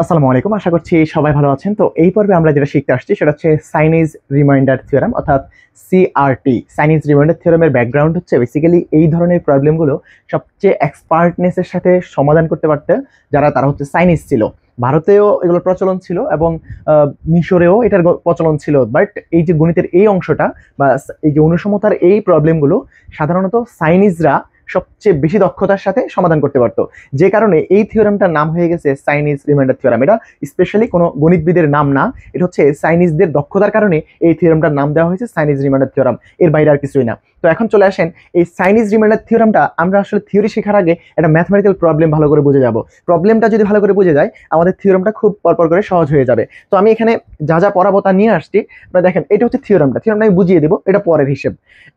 আসসালামু আলাইকুম। আশা করছি সবাই ভালো আছেন। তো এই পর্বে আমরা যেটা শিখতে আসছি সেটা হচ্ছে চাইনিজ রিমাইন্ডার থিওরাম অর্থাৎ সিআরটি। চাইনিজ রিমাইন্ডার থিওরামের ব্যাকগ্রাউন্ড হচ্ছে বেসিক্যালি এই ধরনের প্রবলেমগুলো সবচেয়ে এক্সপার্টনেসের সাথে সমাধান করতে পারতে তারা হচ্ছে চাইনিজ ছিল। ভারতেও এগুলোর প্রচলন ছিল এবং মিশরেও এটার প্রচলন ছিল। বাট এই যে গণিতের এই অংশটা বা এই যে অনুসমতার এই প্রবলেমগুলো সাধারণত চাইনিজরা সবচেয়ে বেশি দক্ষতার সাথে সমাধান করতে পারতো, যে কারণে এই থিওরামটার নাম হয়ে গেছে চাইনিজ রিমাইন্ডার থিওরাম। এটা স্পেশালি কোনো গণিতবিদের নাম না, এটা হচ্ছে চাইনিজদের দক্ষতার কারণে এই থিওরামটার নাম দেওয়া হয়েছে চাইনিজ রিমাইন্ডার থিওরাম, এর বাইরে আর কিছুই না। তো এখন চলে আসেন এই চাইনিজ রিমাইন্ডার থিওরামটা আমরা আসলে থিওরি শেখার আগে একটা ম্যাথমেটিক্যাল প্রবলেম ভালো করে বুঝে যাব। প্রবলেমটা যদি ভালো করে বুঝে যায় আমাদের থিওরামটা খুব পরপর করে সহজ হয়ে যাবে। তো আমি এখানে যা যা পড়াবো তা নিয়ে আসছি, আপনারা দেখেন এটা হচ্ছে থিওরামটা আমি বুঝিয়ে দেবো, এটা পরের হিসেব।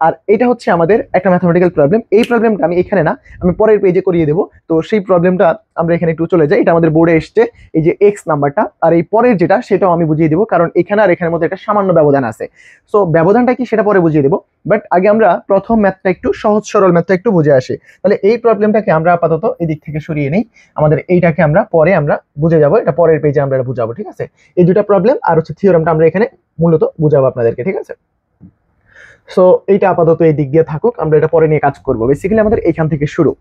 আর এটা হচ্ছে আমাদের একটা ম্যাথমেটিক্যাল প্রবলেম। এই প্রবলেমটা আমি এখানে না, আমি পরের পেজে করিয়ে দেবো। তো সেই প্রবলেমটা আমরা এখানে একটু চলে যাই। এটা আমাদের বোর্ডে এসছে এই যে এক্স নাম্বারটা, আর এই পরের যেটা সেটাও আমি বুঝিয়ে দেবো, কারণ এখানে আর এখানের মধ্যে একটা সামান্য ব্যবধান আছে। সো ব্যবধানটা কি সেটা পরে বুঝিয়ে দেবো, বাট আগে আমরা প্রথম ম্যাথটা একটু সহজ সরল ম্যাথটা একটু বুঝে আসি। তাহলে এই প্রবলেমটাকে আমরা আপাতত এদিক থেকে সরিয়ে নিই, আমাদের এইটাকে আমরা পরে আমরা বুঝে যাবো, এটা পরের পেজে আমরা বুঝাবো। ঠিক আছে, এই দুটা প্রবলেম আর হচ্ছে থিওরামটা আমরা এখানে মূলত বুঝাবো আপনাদেরকে। ঠিক আছে, সো এইটা আপাতত এই দিক দিয়ে থাকুক, আমরা এটা পরে নিয়ে কাজ করবো। বেসিক্যালি আমাদের এখান থেকে শুরু।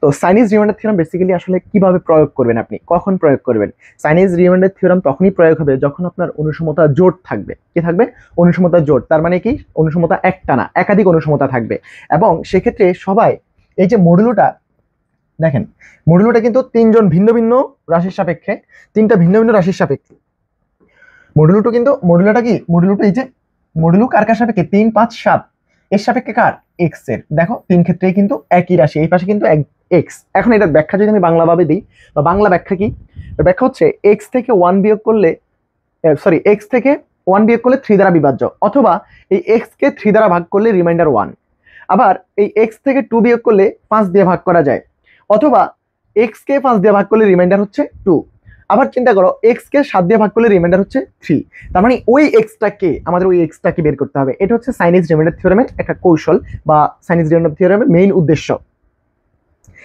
তো চাইনিজ রিমাইন্ডার থিওরাম বেসিক্যালি আসলে কিভাবে প্রয়োগ করবেন, আপনি কখন প্রয়োগ করবেন? চাইনিজ রিমাইন্ডার থিওরাম তখনই প্রয়োগ হবে যখন আপনার অনুসমতা জোট থাকবে। কি থাকবে? অনুসমতা জোট। তার মানে কি? অনুসমতা একটা না, একাধিক অনুসমতা থাকবে। এবং সেক্ষেত্রে সবাই এই যে মডুলোটা দেখেন, মডুলোটা কিন্তু তিনজন ভিন্ন ভিন্ন রাশির সাপেক্ষে, তিনটা ভিন্ন ভিন্ন রাশির সাপেক্ষে মডুলোটা কিন্তু মডুলোটা কি মডুলোটা এই যে মডুলো কার কার সাপেক্ষে? 3, 5, 7 এর সাপেক্ষে কার? এক্স এর। দেখো তিন ক্ষেত্রেই কিন্তু একই রাশি, এই পাশে কিন্তু এক্স। এখন এটার ব্যাখ্যা যদি আমি বাংলা ভাবে দিই, বা বাংলা ব্যাখ্যা কি? ব্যাখ্যা হচ্ছে এক্স থেকে 1 বিয়োগ করলে, সরি, এক্স থেকে 1 বিয়োগ করলে 3 দ্বারা বিভাজ্য, অথবা এই এক্স কে 3 দ্বারা ভাগ করলে রিমাইন্ডার 1। আবার এই এক্স থেকে 2 বিয়োগ করলে 5 দিয়ে ভাগ করা যায়, অথবা এক্স কে 5 দিয়ে ভাগ করলে রিমাইন্ডার হচ্ছে 2। আবার চিন্তা করো, এক্স কে 7 দিয়ে ভাগ করলে রিমাইন্ডার হচ্ছে 3। তার মানে ওই এক্সটাকে আমাদের ওই এক্সটাকে বের করতে হবে। এটা হচ্ছে চাইনিজ রিমাইন্ডার থিওরামের একটা কৌশল বা চাইনিজ রিমাইন্ডার থিওরামের মেইন উদ্দেশ্য।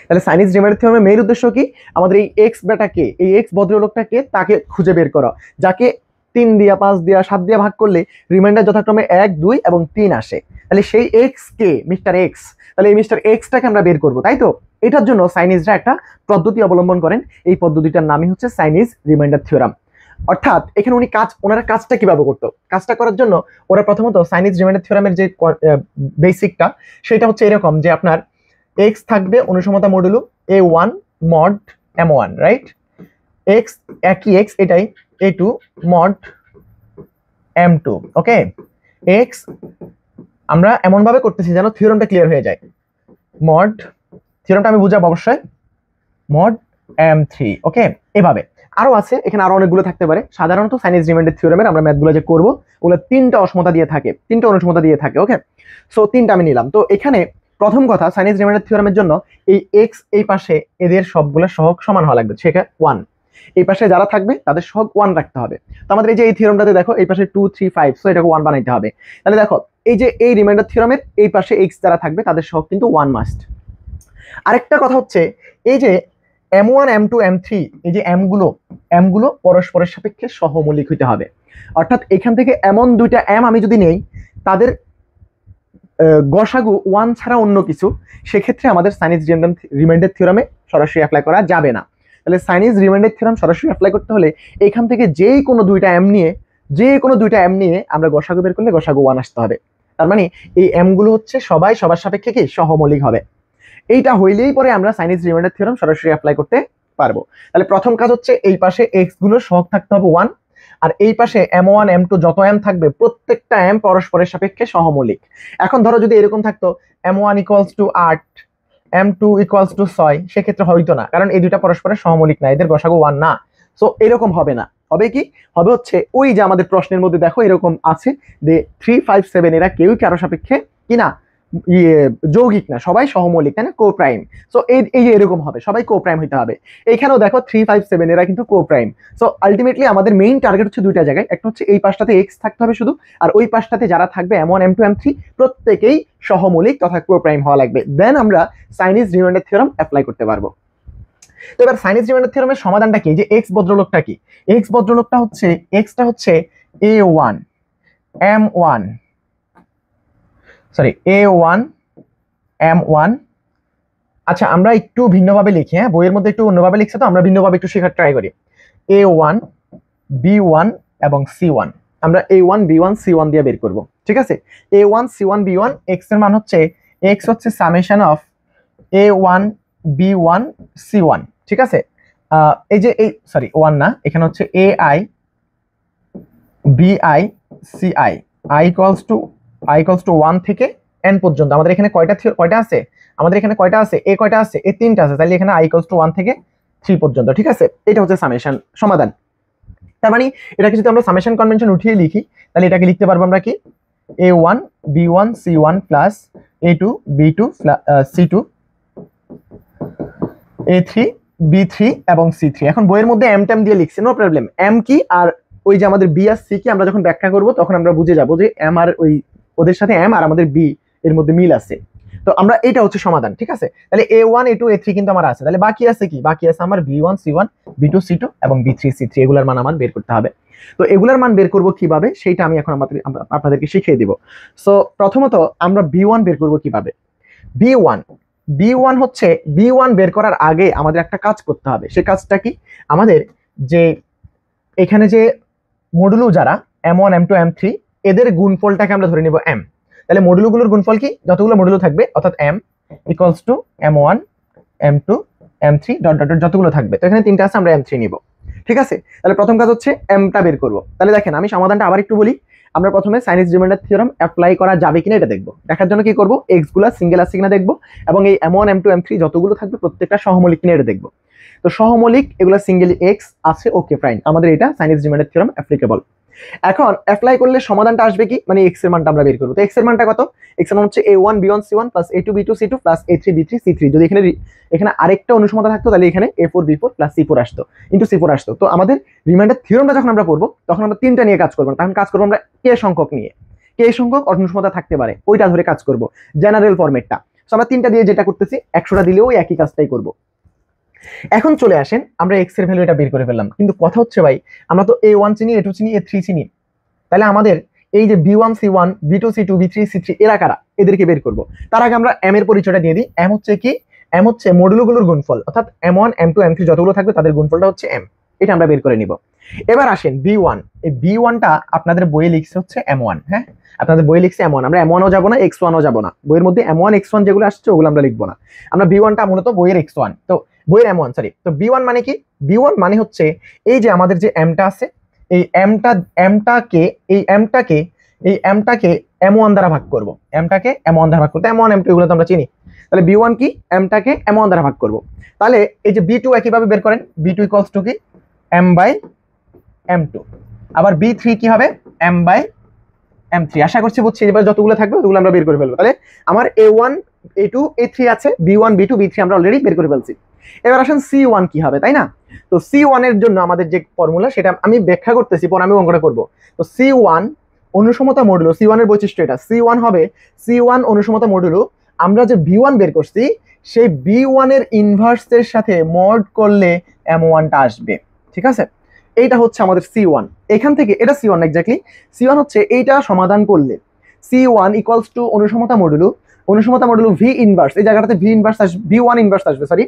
তাহলে চাইনিজ রিমাইন্ডার থিওরামের মেইন উদ্দেশ্য কি? আমাদের এই এক্স বেটাকে, এই এক্স ভদ্রলোকটাকে, তাকে খুঁজে বের করা, যাকে 3 দিয়া, 5 দিয়া, 7 দিয়া ভাগ করলে রিমাইন্ডার যথাক্রমে 1, 2 এবং 3 আসে। তাহলে সেই এক্স কে মিস্টার এক্স, তাহলে এই মিস্টার এক্সটাকে আমরা বের করবো, তাই তো? এটার জন্য চাইনিজরা একটা পদ্ধতি অবলম্বন করেন, এই পদ্ধতিটার নামই হচ্ছে চাইনিজ রিমাইন্ডার থিওরাম। অর্থাৎ এখানে ওনারা কাজটা কিভাবে করতো? কাজটা করার জন্য ওরা প্রথমত চাইনিজ রিমাইন্ডার থিওরামের যে বেসিকটা সেটা হচ্ছে এরকম, যে আপনার এক্স থাকবে অনুসমতা modulo a1 mod m1, right? X একই এক্স, এটাই a2 মড m2। ওকে, এক্স আমরা এমন ভাবে করতেছি যেন থিওরামটা ক্লিয়ার হয়ে যায়। মড, থিওরামটা আমি বুঝাবো অবশ্যই, মড m3। ওকে, এভাবে আরো আছে, এখানে আরো অনেকগুলো থাকতে পারে। সাধারণত চাইনিজ রিমাইন্ডার থিওরামের আমরা ম্যাথগুলো যে করবো ওগুলো তিনটা অসমতা দিয়ে থাকে, তিনটা অনুসমতা দিয়ে থাকে। ওকে, সো তিনটা আমি নিলাম। তো এখানে প্রথম কথা, চাইনিজ রিমাইন্ডার থিওরামের জন্য এই এক্স এই পাশে এদের সবগুলো সহগ সমান হওয়া লাগবে, সেটা 1। এই পাশে যারা থাকবে তাদের সহগ 1 রাখতে হবে। তো আমাদের এই যে এই থিওরামটাতে দেখো এই পাশে 2, 3, 5, সো এটাকে 1 বানাইতে হবে। তাহলে দেখো এই যে এই রিমাইন্ডার থিওরামের এই পাশে এক্স যারা থাকবে তাদের সহগ কিন্তু 1 মাস্ট। আরেকটা কথা হচ্ছে এই যে m1, m2, m3, এই যে এমগুলো পরস্পরের সাপেক্ষে সহমৌলিক হইতে হবে। অর্থাৎ এখান থেকে এমন দুইটা এম আমি যদি নেই, তাদের গসাগু 1 ছাড়া অন্য কিছু, সেক্ষেত্রে আমাদের চাইনিজ রিমাইন্ডার থিওরামে সরাসরি অ্যাপ্লাই করা যাবে না। তাহলে চাইনিজ রিমাইন্ডার থিওরাম সরাসরি অ্যাপ্লাই করতে হলে এখান থেকে যে কোনো দুইটা এম নিয়ে আমরা গসাগু বের করলে গসাগু 1 আসতে হবে। তার মানে এই এমগুলো হচ্ছে সবাই সবার সাপেক্ষে কি সহমৌলিক হবে। এইটা হইলেই পরে আমরা চাইনিজ রিমাইন্ডার থিওরাম সরাসরি অ্যাপ্লাই করতে পারবো। তাহলে প্রথম কাজ হচ্ছে এই পাশে এক্স গুলোর সহগ থাকতে হবে 1, আর এই পাশে m1, m2 যত এম থাকবে প্রত্যেকটা এম পরস্পরের সাপেক্ষে সহমৌলিক। এখন ধরো যদি এরকম থাকতো m1 = 8, m2 = 6, সেক্ষেত্রে হইতো না, কারণ এই দুইটা পরস্পরের সহমৌলিক না, এদের গসাগু 1 না। সো এরকম হবে না, হবে কি? হবে হচ্ছে ওই যে আমাদের প্রশ্নের মধ্যে দেখো এরকম আছে যে 3, 5, 7 এরা কেউই কারো সাপেক্ষে কি না যৌগিক না, সবাই সহমৌলিক, তাই না? কো প্রাইম। সো এই যে এরকম হবে, সবাই কো প্রাইম হইতে হবে। এইখানেও দেখো 3, 5, 7 এরা কিন্তু কো প্রাইম। সো আলটিমেটলি আমাদের মেইন টার্গেট হচ্ছে দুইটা জায়গায়, একটা হচ্ছে এই পাশটাতে এক্স থাকতে হবে শুধু, আর ওই পাশটাতে যারা থাকবে m1, m2, m3 প্রত্যেকেই সহমৌলিক তথা কো প্রাইম হওয়া লাগবে। দেন আমরা চাইনিজ রিমাইন্ডার থিওরাম অ্যাপ্লাই করতে পারবো। তো এবার সাইনিজ রিমাইন্ডার থিওরেমের সমাধানটা কি, যে এক্স ভদ্রলোকটা কি, এক্স ভদ্রলোকটা হচ্ছে এক্সটা হচ্ছে a1 m1 sorry a1 m1। আচ্ছা আমরা একটু ভিন্নভাবে লিখি, হ্যাঁ বইয়ের মধ্যে একটু অন্যভাবে লিখছে, তো আমরা ভিন্নভাবে একটু শেখার ট্রাই করি। a1 b1 এবং c1, আমরা a1 b1 c1 দিয়ে বের করব, ঠিক আছে। a1 c1 b1, x এর মান হচ্ছে x হচ্ছে summation of a1 b1 c1, ঠিক আছে। এই যে এই সরি 1 না, এখানে হচ্ছে ai bi ci i equals to 1 থেকে n পর্যন্ত। আমাদের এখানে কয়টা আছে, আমাদের এখানে কয়টা আছে, এ কয়টা আছে, এ 3টা আছে, তাহলে এখানে i ইকুয়ালস টু 1 থেকে 3 পর্যন্ত, ঠিক আছে। এটা হচ্ছে সামেশন সমাধান। তার মানে এটাকে যদি আমরা সামেশন কনভেনশন উঠিয়ে লিখি, তাহলে এটাকে লিখতে পারবো আমরা কি, a1 b1 c1 plus a2 b2 c2 a3 b3 এবং c3। এখন বইয়ের মধ্যে m ট্যাম দিয়ে লিখছে, নো প্রবলেম। m কি আর ওই যে আমাদের b আর c কি আমরা যখন ব্যাখ্যা করব তখন আমরা বুঝে যাব যে m আর ওই ওদের সাথে m আর আমাদের b এর মধ্যে মিল আছে। তো আমরা এটা হচ্ছে সমাধান, ঠিক আছে। তাহলে a1 a2 a3 কিন্তু আমার আছে, তাহলে বাকি আছে কি, বাকি আছে আমার b1 c1 b2 c2 এবং b3 c3, এগুলার মান আমার বের করতে হবে। তো এগুলার মান বের করব কিভাবে সেটা আমি এখন আপনাদেরকে শিখিয়ে দিব। সো প্রথমত আমরা b1 বের করব কিভাবে। b1 হচ্ছে b1 বের করার আগে আমাদের একটা কাজ করতে হবে। সে কাজটা কি, আমাদের যে এখানে যে মডুলো যারা m1 m2 m3 এদের গুণফলটাকে আমরা ধরে নিব m। তাহলে মডুলোগুলোর গুণফল কি, যতগুলো মডুলো থাকবে অর্থাৎ m equals two m1 m2 m3 dot dot dot যতগুলো থাকবে, তো এখানে 3টা আছে, আমরা m3 নিব, ঠিক আছে। তাহলে প্রথম কাজ হচ্ছে mটা বের করব। তাহলে দেখেন আমি সমাধানটা আবার একটু বলি। আমরা প্রথমে সাইনিজ রিমাইন্ডার থিওরেম অ্যাপ্লাই করা যাবে কিনা এটা দেখব। দেখার জন্য কি করব, এক্স গুলা সিঙ্গেল আছে কিনা দেখব, এবং এই m1 m2 m3 যতগুলো থাকবে প্রত্যেকটা সহমৌলিক কিনা এটা দেখব। তো সহমৌলিক এগুলা সিঙ্গেল এক্স আছে, ওকে ফাইন, আমাদের এটা সাইনিজ রিমাইন্ডার থিওরেম অ্যাপ্লিকেবল। এখন অ্যাপ্লাই করলে সমাধানটা আসবে কি, মানে এক্স এর মানটা আমরা বের করব। তো এক্স এর মানটা কত, এক্স এর মান হচ্ছে a1 b1 c1 plus a2 b2 c2 plus a3 b3 c3। যদি এখানে আরেকটা অনুসমাতা থাকতো তাহলে এখানে a4 b4 প্লাস c4 আসতো, ইনটু c4 আসতো। তো আমাদের রিমাইন্ডার থিওরেমটা যখন আমরা পড়বো তখন আমরা 3টা নিয়ে কাজ করব না, তখন কাজ করব আমরা কে সংখ্যক নিয়ে, কে সংখ্যক অনুসমাতা থাকতে পারে ওইটা ধরে কাজ করব, জেনারেল ফরম্যাটটা। সো আমরা 3টা দিয়ে যেটা করতেছি 100টা দিলেও একই কাজটাই করব। এখন চলে আসেন, আমরা এক্স এর ভ্যালু এটা বের করে ফেললাম, কিন্তু কথা হচ্ছে ভাই আমরা তো a1 চিনি, a2 চিনি, a3 চিনি, তাহলে আমাদের এই যে b1 c1 b2 c2 b3 c3 এরা কারা, এদেরকে বের করব। তার আগে আমরা m এর পরিচয়টা দিয়ে দিই। m হচ্ছে কি, m হচ্ছে মডুলোগুলোর গুণফল, অর্থাৎ m1 m2 m3 যতগুলো থাকবে তাদের গুণফলটা হচ্ছে m, এটা আমরা বের করে নিব। এবার আসেন b1, এই b1টা আপনাদের বইয়ে লিখছে হচ্ছে m1, হ্যাঁ আপনাদের বইয়ে লিখছে m1, আমরা m1ও যাব না x1ও যাব না, বইয়ের মধ্যে m1 x1 যেগুলো আসছে ওগুলো আমরা লিখবো না, আমরা b1টা মূলত বইয়ের x1, তো বইয়ের m1 সরি। তো b1 মানে কি, b1 মানে হচ্ছে এই যে আমাদের যে mটা আছে, এই mটাকে m1 দ্বারা ভাগ করব, mটাকে m1 দ্বারা ভাগ করতে, m1 m2 এগুলো তো আমরা চিনি। তাহলে b1 কি, mটাকে m1 দ্বারা ভাগ করব। তাহলে এই যে b2 একইভাবে বের করেন, b2 ইকুয়ালস টু কি m বাই m2, আবার b3 কি হবে m বাই m3। আশা করছি বুঝছি, এবার যতগুলো থাকবে ওগুলো আমরা বের করে ফেলবো। তাহলে আমার a1 a2 a3 আছে, b1 b2 b3 আমরা অলরেডি বের করে ফেলছি। এবার আসেন c1 কি হবে, তাই না। তো c1 এর জন্য আমাদের যে ফর্মুলা সেটা আমি ব্যাখ্যা করতেছি, পরে আমি অঙ্কটা করব। তো c1 অনুসমতা মডুলো, c1 এর বৈশিষ্ট্য এটা, c1 হবে c1 অনুসমতা মডুলো আমরা যে b1 বের করছি সেই b1 এর ইনভার্সের সাথে মড করলে m1টা আসবে, ঠিক আছে। এইটা হচ্ছে আমাদের c1, এখান থেকে এটা c1 এক্স্যাক্টলি, c1 হচ্ছে এইটা সমাধান করলে c1 ইকুয়ালস টু অনুসমতা মডুলো v ইনভার্স, এই জায়গাটাতে v ইনভার্স আসবে, v1 ইনভার্স আসবে, সরি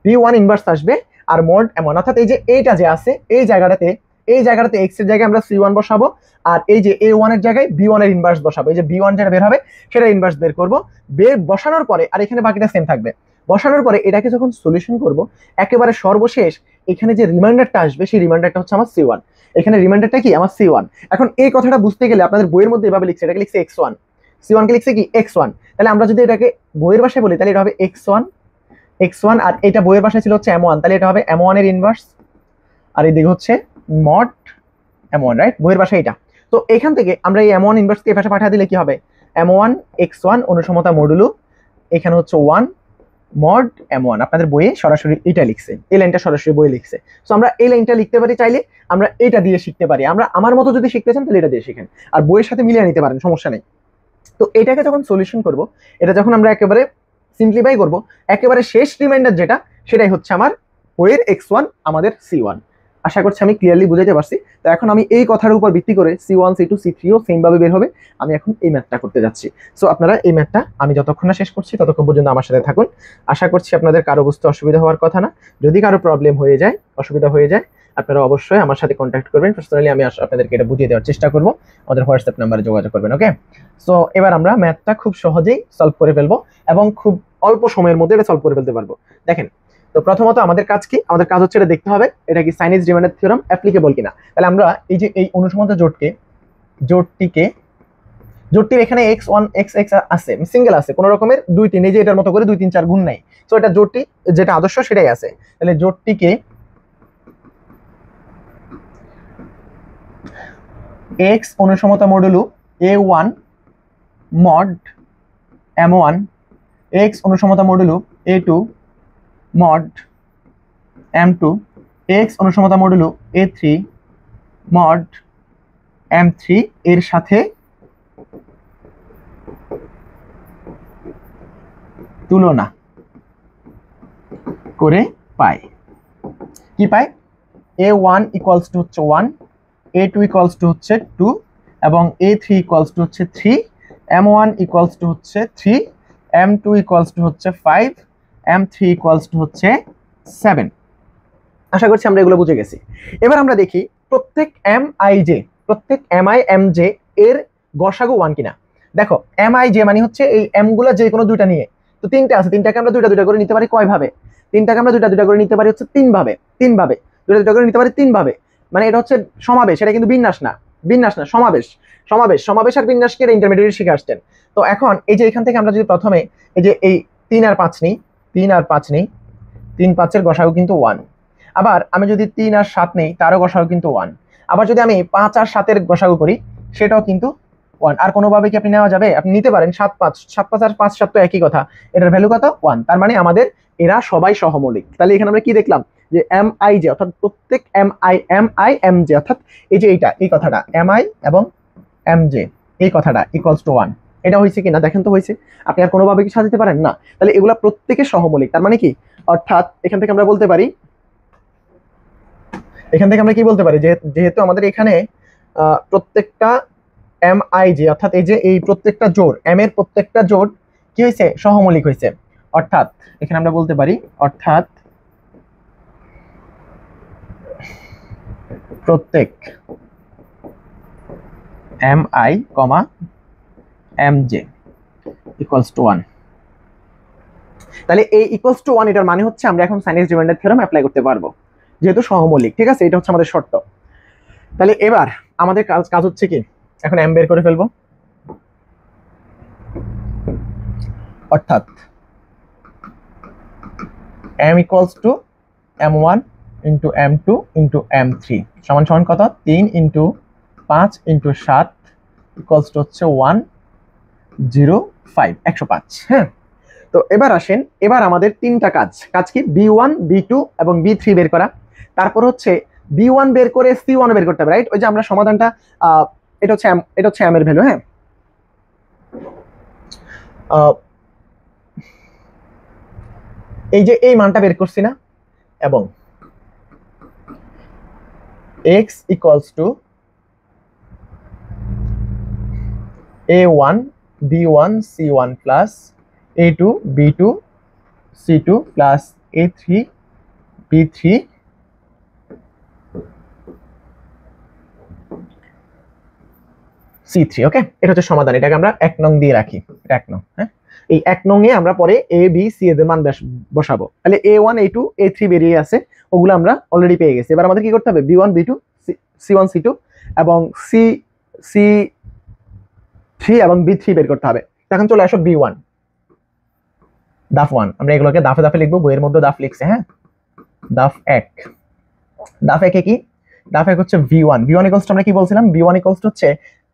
v1 ইনভার্স আসবে, আর মড এমন, অর্থাৎ এই যে এইটা যে আছে এই জায়গাটাতে x এর জায়গায় আমরা c1 বসাবো, আর এই যে a1 এর জায়গায় b1 এর ইনভার্স বসাবো। এই যে b1 যেটা বের হবে সেটা ইনভার্স বের করব, বের বসানোর পরে আর এখানে বাকিটা সেম থাকবে। বসানোর পরে এটাকে যখন সলিউশন করব একেবারে সর্বশেষ এখানে যে রিমাইন্ডারটা আসবে সেই রিমাইন্ডারটা হচ্ছে আমার c1, এখানে রিমাইন্ডারটা কি আমার c1। এখন এই কথাটা বুঝতে গেলে আপনাদের বইয়ের মধ্যে এভাবে লিখছে, এটাকে লিখছে x1, c1 কে লিখছে কি x1। তাহলে আমরা যদি এটাকে বইয়ের ভাষায় বলি তাহলে এটা হবে x1, আর এটা বইয়ের ভাষায় ছিল হচ্ছে m1, তাহলে এটা হবে m1 এর ইনভার্স, আর এদিকে হচ্ছে মড m1, রাইট, বইয়ের ভাষায় এটা। তো এখান থেকে আমরা এই m1 ইনভার্সকে এই ভাষা পাঠিয়ে দিলে কি হবে, m1 x1 অনুসমতা মডুলো, এখানে হচ্ছে 1 মড m1, আপনাদের বইয়ে সরাসরি এটা লিখছে, এই লাইনটা সরাসরি বইয়ে লিখছে। সো আমরা এই লাইনটা লিখতে পারি, চাইলে আমরা এটা দিয়ে শিখতে পারি, আমরা আমার মতো যদি শিখতে চান তাহলে এটা দিয়ে শিখেন, আর বইয়ের সাথে মিলিয়ে নিতে পারেন, সমস্যা নেই। তো এটাকে যখন সলিউশন করব, এটা যখন আমরা একেবারে সিম্পলিফাই করব, একেবারে শেষ রিমাইন্ডার যেটা সেটাই হচ্ছে আমার ওয়ের x1 আমাদের c1। আশা করছি আমি ক্লিয়ারলি বুঝাইতে পারছি। তো এখন আমি এই কথার উপর ভিত্তি করে c1 c2 c3 ও সেম ভাবে বের হবে। আমি এখন এই ম্যাথটা করতে যাচ্ছি। সো আপনারা এই ম্যাথটা আমি যতক্ষণ না শেষ করছি ততক্ষণ পর্যন্ত আমার সাথে থাকুন। আশা করছি আপনাদের কারো বুঝতে অসুবিধা হওয়ার কথা না। যদি কারো প্রবলেম হয়ে যায়, অসুবিধা হয়ে যায়, আপনারা অবশ্যই আমার সাথে কন্ট্যাক্ট করবেন। পার্সোনালি আমি আপনাদেরকে এটা বুঝিয়ে দেওয়ার চেষ্টা করব। আমাদের হোয়াটসঅ্যাপ নাম্বারে যোগাযোগ করবেন। ওকে, সো এবার আমরা ম্যাথটা খুব সহজেই সলভ করে ফেলবো এবং খুব অল্প সময়ের মধ্যে এটা সলভ করে ফেলতে পারবো। দেখেন, তো প্রথমত আমাদের কাজ কি? আমাদের কাজ হচ্ছে এটা দেখতে হবে এটা কি চাইনিজ রিমাইন্ডার থিওরাম অ্যাপ্লিকেবল কিনা। তাহলে আমরা এই যে এই অনুসমান্ত জোটটির এখানে x1 x আছে, সিঙ্গেল আছে, কোনো রকমের 2 3, এই যে এটার মতো করে 2 3 4 গুণ নাই। সো এটা জোটটি যেটা আদর্শ সেটাই আছে। তাহলে জোটটিকে x অনুসমতা modulo a1 mod m1, x অনুসমতা modulo a2 mod m2, x অনুসমতা modulo a3 mod m3 এর সাথে তুলনা করে পাই। কি পাই? a1 ইকুয়ালস টু হচ্ছে 1, a2 ইকুয়ালস টু হচ্ছে 2 এবং a3 ইকুয়ালস টু হচ্ছে 3, m1 ইকুয়ালস টু হচ্ছে 3, m2 ইকুয়ালস টু হচ্ছে 5, m3 ইকুয়ালস টু হচ্ছে 7। আশা করছি আমরা এগুলো বুঝে গেছি। এবার আমরা দেখি প্রত্যেক প্রত্যেক mj এর গসাগু 1 কিনা। দেখো mij মানে হচ্ছে এই m গুলা যে কোনো দুইটা নিয়ে, তো তিনটা আছে, তিনটাকে আমরা দুইটা করে নিতে পারি কয় ভাবে? তিনটাকে আমরা দুইটা করে নিতে পারি হচ্ছে তিন ভাবে দুইটা করে নিতে পারি তিন ভাবে। মানে এটা হচ্ছে সমাবেশ, এটা কিন্তু বিন্যাস না, সমাবেশ আর বিন্যাসকে এটা ইন্টারমিডিয়েট শিখে আসছেন। তো এখন এই যে এখান থেকে আমরা যদি প্রথমে এই যে এই 3 আর 5 নিই, 3 5 এর গসাগু কিন্তু 1। আবার আমি যদি 3 আর 7 নেই, তারও গসাগু কিন্তু 1। আবার যদি আমি 5 আর 7 এর গসাগু করি, সেটাও কিন্তু 1। আর কোনোভাবে কি আপনি নেওয়া যাবে? আপনি নিতে পারেন 7 5 আর 5 7 তো একই কথা, এটার ভ্যালু কত? 1। তার মানে আমাদের এরা সবাই সহমৌলিক। তাহলে এখানে আমরা কি দেখলাম যে mij অর্থাৎ প্রত্যেক mj অর্থাৎ এই যে এই কথাটা mi এবং mj এই কথাটা ইকুয়ালস টু 1, এটা হয়েছে কিনা দেখেন তো হয়েছে। আপনি আর কোনোভাবে কি সাজাতে পারেন না? তাহলে এগুলা প্রত্যেকে সহমৌলিক। তার মানে কি? অর্থাৎ এখান থেকে আমরা বলতে পারি যেহেতু আমাদের এখানে প্রত্যেকটা mij অর্থাৎ এই যে এই প্রত্যেকটা জোড় m এর প্রত্যেকটা জোড় কি হয়েছে? সহমৌলিক হয়েছে। অর্থাৎ এখানে আমরা বলতে পারি অর্থাৎ প্রত্যেক mi, mj ইকুয়ালস টু 1। তাহলে এই ইকুয়ালস টু 1 এটার মানে হচ্ছে আমরা এখন চাইনিজ রিমাইন্ডার থিওরাম অ্যাপ্লাই করতে পারবো যেহেতু সহমৌলিক। ঠিক আছে, এটা হচ্ছে আমাদের শর্ত। তাহলে এবার আমাদের কাজ হচ্ছে কি? এখন m বের করে ফেলবো। অর্থাৎ m equals two m1 into m2 into m3 সমান সমান কত? 3 ইন্টু 5 ইন্টু 7 ইকুয়ালস টু হচ্ছে 105, 105। হ্যাঁ, তো এবার আসেন, এবার আমাদের তিনটা কাজ কি? b1 b2 এবং b3 বের করা। তারপর হচ্ছে b1 বের করে c1 বের করতে হবে, রাইট? ওই যে আমরা সমাধানটা এটা হচ্ছে m এর ভ্যালু। হ্যাঁ, এই যে এই মানটা বের করছি না, এবং x equals to a1 b1 c1 plus a2 b2 c2 plus a3 b3 c3। ওকে, এটা হচ্ছে সমাধান। এটাকে আমরা 1 নং দিয়ে রাখি, 1 নং। হ্যাঁ, এই 1 নং এ আমরা পরে a b c এর মান বসাবো। তাহলে a1 a2 a3 বেরিয়ে আছে, ওগুলো আমরা অলরেডি পেয়ে গেছি। এবার আমাদের কি করতে হবে? b1 b2 c1 c2 এবং c3 এবং b3 বের করতে হবে। এখন চলে আসো b1 দাফ 1। আমরা এগুলোকে দাফে দাফে লিখবো, বইয়ের মধ্যে দাফ লিখছে। হ্যাঁ, দাফ 1 এ কি? দাফ 1 হচ্ছে v1 ইকুয়ালস টু আমরা কি বলছিলাম? v1 ইকুয়ালস টু হচ্ছে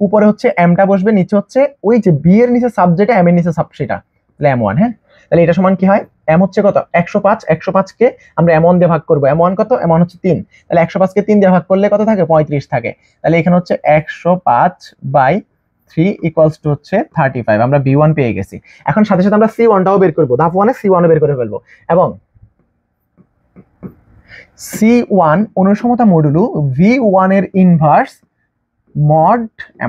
উপরে হচ্ছে m টা বসবে, নিচে হচ্ছে ওই যে b এর নিচে সাব যেটা m এর নিচে সাব সেটা, তাহলে m1। হ্যাঁ, তাহলে এটা সমান কি হয়? m হচ্ছে কত? 105 কে আমরা m1 দিয়ে ভাগ করব। m1 কত? m1 হচ্ছে 3। তাহলে 105 কে 3 দিয়ে ভাগ করলে কত থাকে? 35 থাকে। তাহলে এখানে হচ্ছে 105/3 ইকুয়ালস টু হচ্ছে 35। আমরা b1 পেয়ে গেছি। এখন সাথে সাথে আমরা c1 টাও বের করব। দাফ 1 এ c1 বের করে ফেলবো এবং C1 অনুসমতা মডুলো V1 এর ইনভার্স মড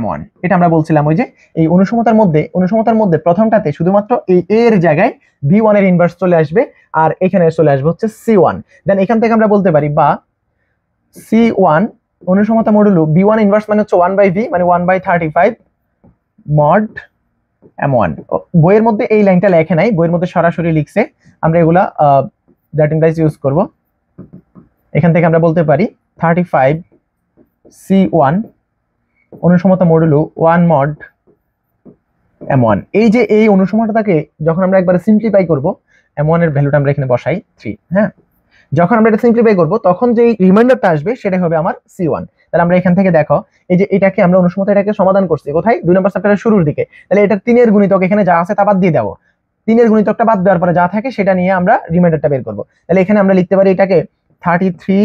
M1। এটা আমরা বলছিলাম ওই যে এই অনুসমতার মধ্যে প্রথমটাতে শুধুমাত্র এই A এর জায়গায় V1 এর ইনভার্স চলে আসবে, আর এখানে চলে আসবে হচ্ছে C1। দেন এখান থেকে আমরা বলতে পারি বা C1 অনুসমতা মডুলো B1 ইনভার্স মানে হচ্ছে 1/V মানে 1/35 মড M1। বইয়ের মধ্যে এই লাইনটা লেখে নাই, বইয়ের মধ্যে সরাসরি লিখছে, আমরা এগুলা দ্যাট ইমপ্লাইজ ইউজ করব। এখান থেকে আমরা বলতে পারি 35 C1 অনুসমতা মডুলো 1 মড M1। এই যে এই অনুসমতাটাকে যখন আমরা একবারে সিম্পলিফাই করব, M1 এর ভ্যালুটা আমরা এখানে বসাই 3। হ্যাঁ, যখন আমরা এটা সিম্পলিফাই করব তখন যে রিমাইন্ডারটা আসবে সেটা হবে আমার C1। তাহলে আমরা এখান থেকে দেখো এই যে এটাকে আমরা অনুসমতা এটাকে সমাধান করছি কোথায়, 2 নম্বর চ্যাপ্টারের শুরুর দিকে। তাহলে এটা 3 এর গুণিতক এখানে যা আছে তা বাদ দিয়ে দেবো, 3 এর গুণিতকটা বাদ দেওয়ার পরে যা থাকে সেটা নিয়ে আমরা রিমাইন্ডারটা বের করব। তাহলে এখানে আমরা লিখতে পারি এটাকে 33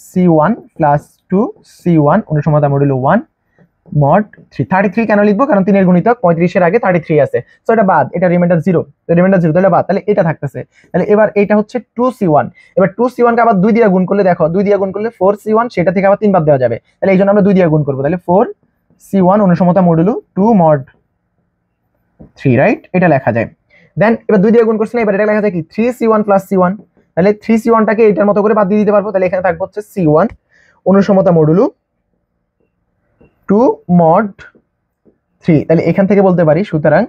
C1 plus 2 C1 অনুসমতা modulo 1 mod 3। 33 কেন লিখবো, কারণ 3 এর গুণিতক 35 এর আগে 33 আছে, সো এটা বাদ, এটা রিমাইন্ডার 0, রিমাইন্ডার 0 তাহলে বাদ, তাহলে এটা থাকতেছে। তাহলে এবার এটা হচ্ছে 2C1। এবার 2C1 কে আবার 2 দিয়ে গুণ করলে দেখো 2 দিয়ে গুণ করলে 4C1, সেটা থেকে আবার 3 বাদ দেওয়া যাবে, তাহলে এই জন্য আমরা 2 দিয়ে গুণ করব। তাহলে 4C1 অনুসমতা মডুলো 2 মড 3, রাইট, এটা লেখা যায়। দেন এবার 2 দিয়ে গুণ করছিলাম, এবার এটা লেখা যায় কি 3C1 প্লাস C1। তাহলে 3C1 টাকে এটার মতো করে বাদ দিয়ে দিতে পারবো, তাহলে এখানে থাকবে হচ্ছে C1 অনুসমতা মডুলো 2 মড 3। তাহলে এখান থেকে বলতে পারি সুতরাং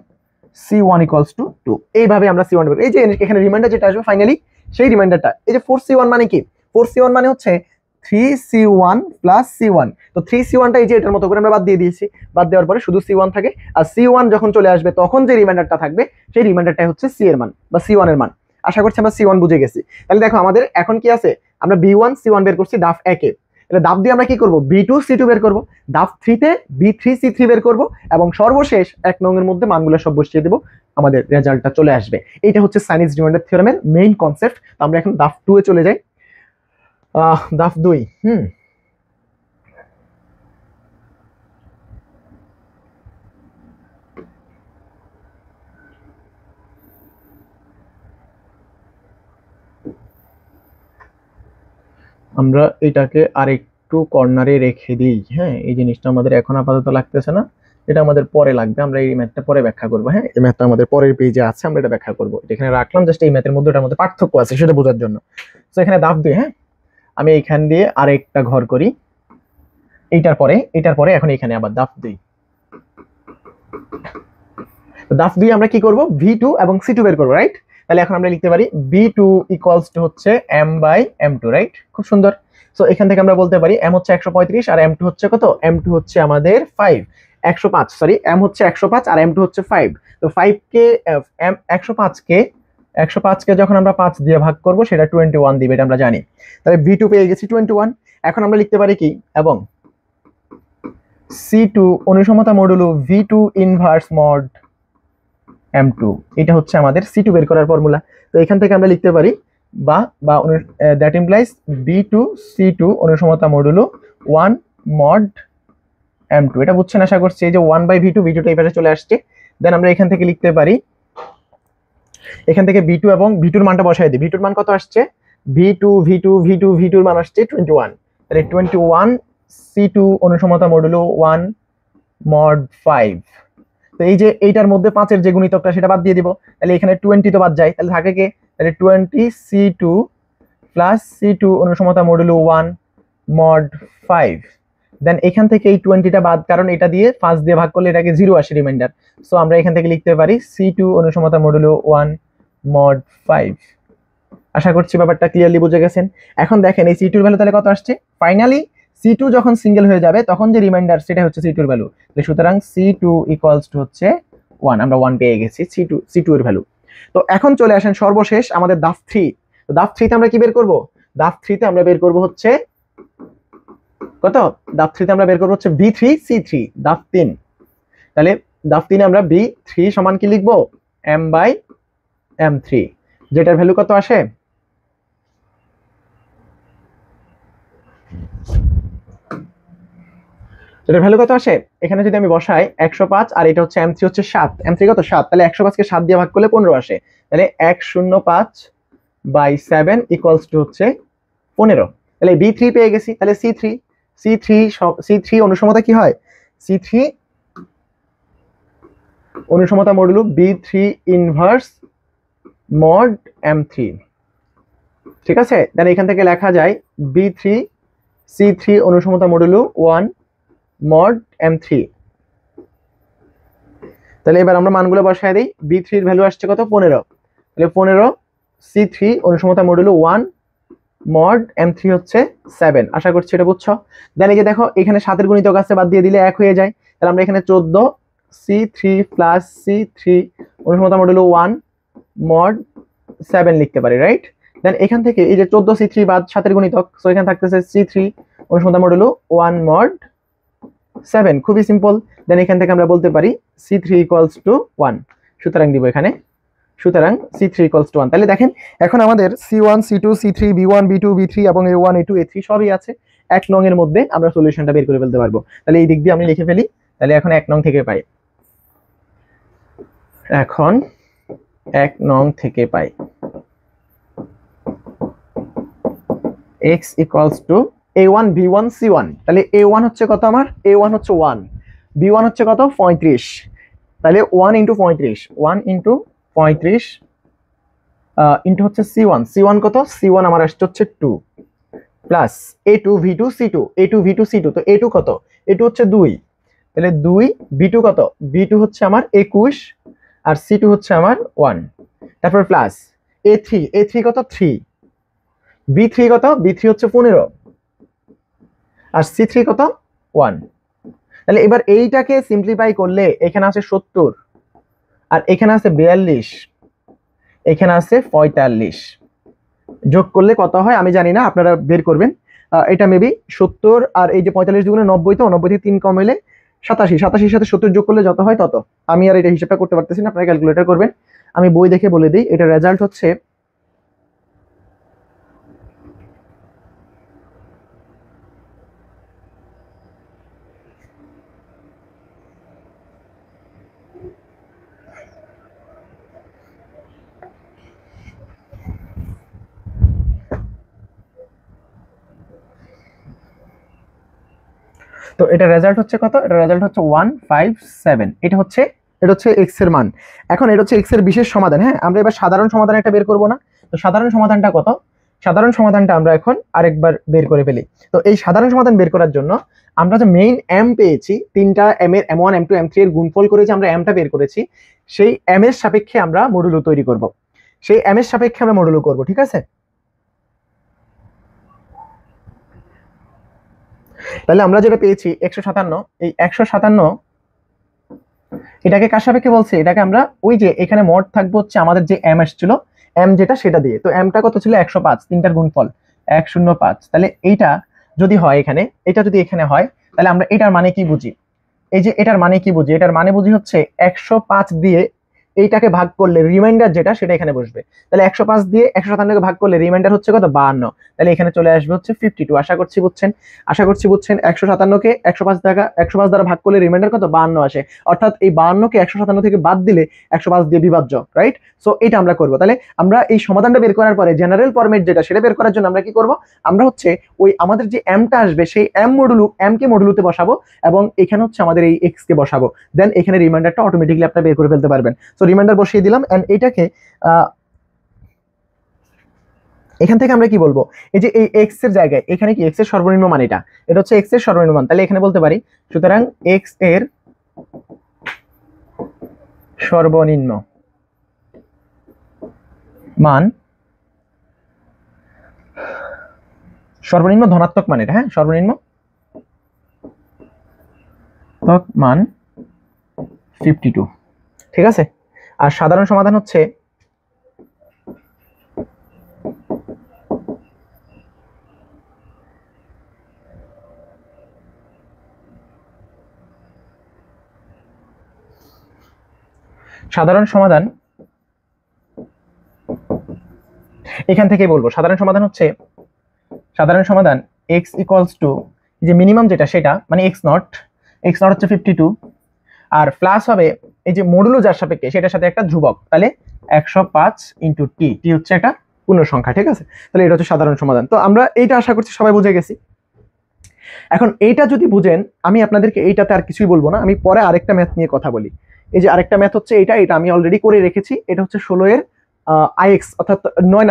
C1 ইকুয়ালস টু 2। এইভাবে আমরা C1 বের, এই যে এখানে রিমাইন্ডার যেটা আসবে ফাইনালি সেই রিমাইন্ডারটা, এই যে 4C1 মানে কি, 4C1 মানে হচ্ছে 3C1 প্লাস C1। তো 3C1টা এই যে এটার মতো করে আমরা বাদ দিয়ে দিয়েছি, বাদ দেওয়ার পরে শুধু C1 থাকে, আর C1 যখন চলে আসবে তখন যে রিমাইন্ডারটা থাকবে সেই রিমাইন্ডারটাই হচ্ছে C এর মান বা C1 এর মান। আশা করছি আমরা C1 বুঝে গেছি। তাহলে দেখো আমাদের এখন কি আছে, আমরা B1 C1 বের করছি দাফ 1 এ, তাহলে দাফ দিয়ে আমরা কি করব, B2 C2 বের করব, দাফ 3 তে B3 C3 বের করব, এবং সর্বশেষ 1 নং এর মধ্যে মানগুলো সব বসিয়ে দেব, আমাদের রেজাল্টটা চলে আসবে। এইটা হচ্ছে সাইনিজ রিমাইন্ডার থিওরেমের মেইন কনসেপ্ট। আমরা এখন দাফ 2 এ চলে যাই। দাফ 2 আমরা এটাকে আরেকটু কর্নারে রেখে দিই। হ্যাঁ, এই জিনিসটা আমাদের এখন আপাতত লাগতেছে না, এটা আমাদের পরে লাগবে, আমরা এই ম্যাথটা পরে ব্যাখ্যা করবো। হ্যাঁ, এই ম্যাথটা আমাদের পরের পেজে আছে, আমরা এটা ব্যাখ্যা করবো। এখানে রাখলাম জাস্ট এই ম্যাথের মধ্যে এটার মধ্যে পার্থক্য আছে সেটা বোঝার জন্য। তো এখানে দাফ 2, হ্যাঁ আমি এইখান দিয়ে আরেকটা ঘর করি, এটার পরে এখন এখানে আবার দাফ 2। তো দাফ 2 আমরা কি করব, V2 এবং C2 বের করবো, রাইট। তাহলে এখন আমরা লিখতে পারি B2 ইকুয়ালস টু হচ্ছে M/M2, রাইট, খুব সুন্দর। সো এখান থেকে আমরা বলতে পারি M হচ্ছে 135 আর M2 হচ্ছে কত, M2 হচ্ছে আমাদের 5, 105 সরি, M হচ্ছে 105 আর M2 হচ্ছে 5। তো 5 কে 105 কে যখন আমরা 5 দিয়ে ভাগ করব সেটা 21 দিবে, এটা আমরা জানি। তাহলে V2 পেয়ে গেছি 21। এখন আমরা লিখতে পারি কি, এবং C2 অনুসমতা modulo V2 inverse mod M2, এটা হচ্ছে আমাদের C2 বের করার ফর্মুলা। তো এখান থেকে আমরা লিখতে পারি বা দ্যাট ইমপ্লাইজ B2 C2 অনুসমতা মডুলো 1 মড M2। এটা বুঝছেন আশা করছি, এই যে 1/V2, V2টা এই পাশে চলে আসছে। দেন আমরা এখান থেকে লিখতে পারি, এখান থেকে B2 এবং V2 এর মানটা বসাই দিই। V2 এর মান কত আসছে, V2 এর মান আসছে 21। তাহলে 21 C2 অনুসমতা মডুলো 1 মড 5। তো এই যে এইটার মধ্যে 5 এর যে গুণিতকটা সেটা বাদ দিয়ে দিব, তাহলে এখানে 20 তো বাদ যায়, তাহলে থাকে কি, তাহলে 20 C2 প্লাস C2 অনুসমতা মডুলো 1 মড 5। দেন এখান থেকে এই 20টা বাদ, কারণ এটা দিয়ে 5 দিয়ে ভাগ করলে এটাকে 0 আসে রিমাইন্ডার। সো আমরা এখান থেকে লিখতে পারি C2 অনুসমতা মডুলো 1 মড 5। আশা করছি ব্যাপারটা ক্লিয়ারলি বুঝে গেছেন। এখন দেখেন এই C2 এর ভ্যালু তাহলে কত আসছে, ফাইনালি C2 যখন সিঙ্গেল হয়ে যাবে তখন যে রিমাইন্ডার সেটা হচ্ছে C2 এর ভ্যালু। সুতরাং C2 ইকুয়ালস টু হচ্ছে 1, আমরা 1 পেয়ে গেছি C2 এর ভ্যালু। তো এখন চলে আসেন সর্বশেষ আমাদের দাফ 3। তো দাফ 3 তে আমরা কি বের করব, দাফ 3 তে আমরা বের করব হচ্ছে কত, দাফ 3 তে আমরা বের করব হচ্ছে B3 C3 দাফ 3। তাহলে দাফ 3 আমরা B3 সমান কি লিখবো, M/M3, যেটার ভ্যালু কত আসে, এটার ভ্যালু কত আসে, এখানে যদি আমি বসাই 105 আর এটা হচ্ছে M3 হচ্ছে 7, M3 কত 7, তাহলে 105 কে 7 দিয়ে ভাগ করলে 15 আসে। তাহলে 105/7 ইকুয়ালস টু হচ্ছে 15। তাহলে B3 পেয়ে গেছি, তাহলে C3 অনুসমতা কি হয়, C3 অনুসমতা modulo B3 inverse mod M3, ঠিক আছে। তাহলে এখান থেকে লেখা যায় B3 C3 অনুসমতা modulo 1 mod M3। তাহলে এবার আমরা মানগুলো বসায় দিই। B3 এর ভ্যালু আসছে কত, 15, তাহলে 15 C3 অনুসমতা মডুলো 1 মড M3 হচ্ছে 7। আশা করছি এটা বুঝছো। দেন এই যে দেখো এখানে 7 এর গুণিতক আছে, বাদ দিয়ে দিলে 1 হয়ে যায়। তাহলে আমরা এখানে 14 C3 plus C3 অনুসমতা modulo 1 mod 7 লিখতে পারি, রাইট। দেন এখান থেকে এই যে 14 C3 বাদ 7 এর গুণিতক, সো এখানে থাকতেছে C3 অনুসমতা মডুলো 1 মড 7, খুবই সিম্পল। দেন এখান থেকে আমরা বলতে পারি C3 ইকুয়ালস টু 1, সুতরাং দিব এখানে, সুতরাং C3 ইকুয়ালস টু 1। তাহলে দেখেন এখন আমাদের C1 C2 C3 B1 B2 B3 এবং A1 A2 A3 সবই আছে, 1 নং এর মধ্যে আমরা সলিউশনটা বের করে ফেলতে পারবো। তাহলে এই দিক দিয়ে আমি লিখে ফেলি। তাহলে এখন 1 নং থেকে পাই, এখন 1 নং থেকে পাই x equals to A1 B1 C1। তাহলে A1 হচ্ছে কত, আমার A1 হচ্ছে 1, B1 হচ্ছে কত 35, তাহলে 1 ইন্টু 35, 1 ইন্টু 35 ইন্টু হচ্ছে C1 কত, C1 আমার আসছে হচ্ছে 2 plus A2 V2 C2, A2 V2 C2, তো A2 কত, A2 হচ্ছে 2, তাহলে 2 B2 কত, B2 হচ্ছে আমার 21 আর C2 হচ্ছে আমার 1, তারপর প্লাস A3 কত 3, B3 কত, B3 হচ্ছে 15 আর C3 কত 1। তাহলে এবার এইটাকে সিম্পলিফাই করলে এখানে আছে 70 আর এখানে আছে 42, এখানে আছে 45, যোগ করলে কত হয় আমি জানি না, আপনারা বের করবেন। এটা মেবি 70 আর এই যে 45 দুগুণে 90, তো 90 থেকে 3 কম হলে 87, 87 সাথে 70 যোগ করলে যত হয় তত। আমি আর এটা হিসাবটা করতে পারতেছি না, আপনারা ক্যালকুলেটর করবেন। আমি বই দেখে বলে দিই, এটা রেজাল্ট হচ্ছে তো এটা রেজাল্ট হচ্ছে কত, এটা রেজাল্ট হচ্ছে 157। এটা হচ্ছে x এর মান। এখন এটা হচ্ছে x এর বিশেষ সমাধান। হ্যাঁ, আমরা এবার সাধারণ সমাধান এটা বের করব না। তো সাধারণ সমাধানটা কত, সাধারণ সমাধানটা আমরা এখন আরেকবার বের করে ফেলি। তো এই সাধারণ সমাধান বের করার জন্য আমরা যে মেইন m পেয়েছি, তিনটা m এর m1 m2 m3 এর গুণফল করে যে আমরা mটা বের করেছি, সেই m এর সাপেক্ষে আমরা মডুলো তৈরি করব, সেই m এর সাপেক্ষে আমরা মডুলো করব, ঠিক আছে। তাহলে আমরা যেটা পেয়েছি 157, এই 157 এটাকে কার সাপেক্ষে বলছি, এটাকে আমরা ওই যে এখানে মড থাকবে হচ্ছে আমাদের যে m আসছিল, m যেটা সেটা দিয়ে। তো mটা কত ছিল 105, তিনটার গুণফল 105। তাহলে এইটা যদি হয় এখানে, এটা যদি এখানে হয়, তাহলে আমরা এটার মানে কি বুঝি, এই যে এটার মানে কি বুঝি, এটার মানে বুঝি হচ্ছে 105 দিয়ে এইটাকে ভাগ করলে রিমাইন্ডার যেটা সেটা এখানে বসবে। তাহলে 105 দিয়ে 157কে ভাগ করলে রিমাইন্ডার হচ্ছে কত 52, তাহলে এখানে চলে আসবে হচ্ছে 52। আশা করছি বুঝছেন, 157কে 105 দ্বারা ভাগ করলে রিমাইন্ডার কত 52 আসে, অর্থাৎ এই 52কে 157 থেকে বাদ দিলে 105 দিয়ে বিভাজ্য, রাইট। সো এটা আমরা করব। তাহলে আমরা এই সমাধানটা বের করার পরে জেনারেল ফরম্যাট যেটা সেটা বের করার জন্য আমরা কি করব, আমরা হচ্ছে ওই আমাদের যে mটা আসবে সেই m কে মডুলোতে বসাবো এবং এখানে হচ্ছে আমাদের এই x কে বসাবো, দেন এখানে রিমাইন্ডারটা অটোমেটিক্যালি আপনারা বের করে ফেলতে পারবেন। সো রিমাইন্ডার বসিয়ে দিলাম এন্ড এটাকে এখান থেকে আমরা কি বলবো, এই যে এই x এর জায়গায় এখানে কি x এর সর্বনিম্ন মান, এটা হচ্ছে x এর সর্বনিম্ন মান। তাহলে এখানে বলতে পারি সুতরাং x এর সর্বনিম্ন মান, সর্বনিম্ন ধনাত্মক মান এটা, হ্যাঁ সর্বনিম্ন মান 52, ঠিক আছে। আর সাধারণ সমাধান হচ্ছে সাধারণ সমাধান এখান থেকে বলবো, সাধারণ সমাধান হচ্ছে সাধারণ সমাধান x ইকুয়ালস টু যে মিনিমাম যেটা সেটা মানে x নট হচ্ছে 52 আর প্লাস হবে এই যে মডুলো যার সাপেক্ষে সেটার সাথে একটা ধ্রুবক, তাহলে 105 ইন্টু টি হচ্ছে একটা পূর্ণ সংখ্যা, ঠিক আছে? তাহলে এটা হচ্ছে সাধারণ সমাধান। তো আমরা এইটা আশা করছি সবাই বুঝে গেছি। এখন এইটা যদি বুঝেন, আমি আপনাদেরকে এইটাতে আর কিছুই বলবো না, আমি পরে আরেকটা ম্যাথ নিয়ে কথা বলি। এই যে আরেকটা ম্যাথ হচ্ছে এটা আমি অলরেডি করে রেখেছি। এটা হচ্ছে 16 এর আইএক্স অর্থাৎ 9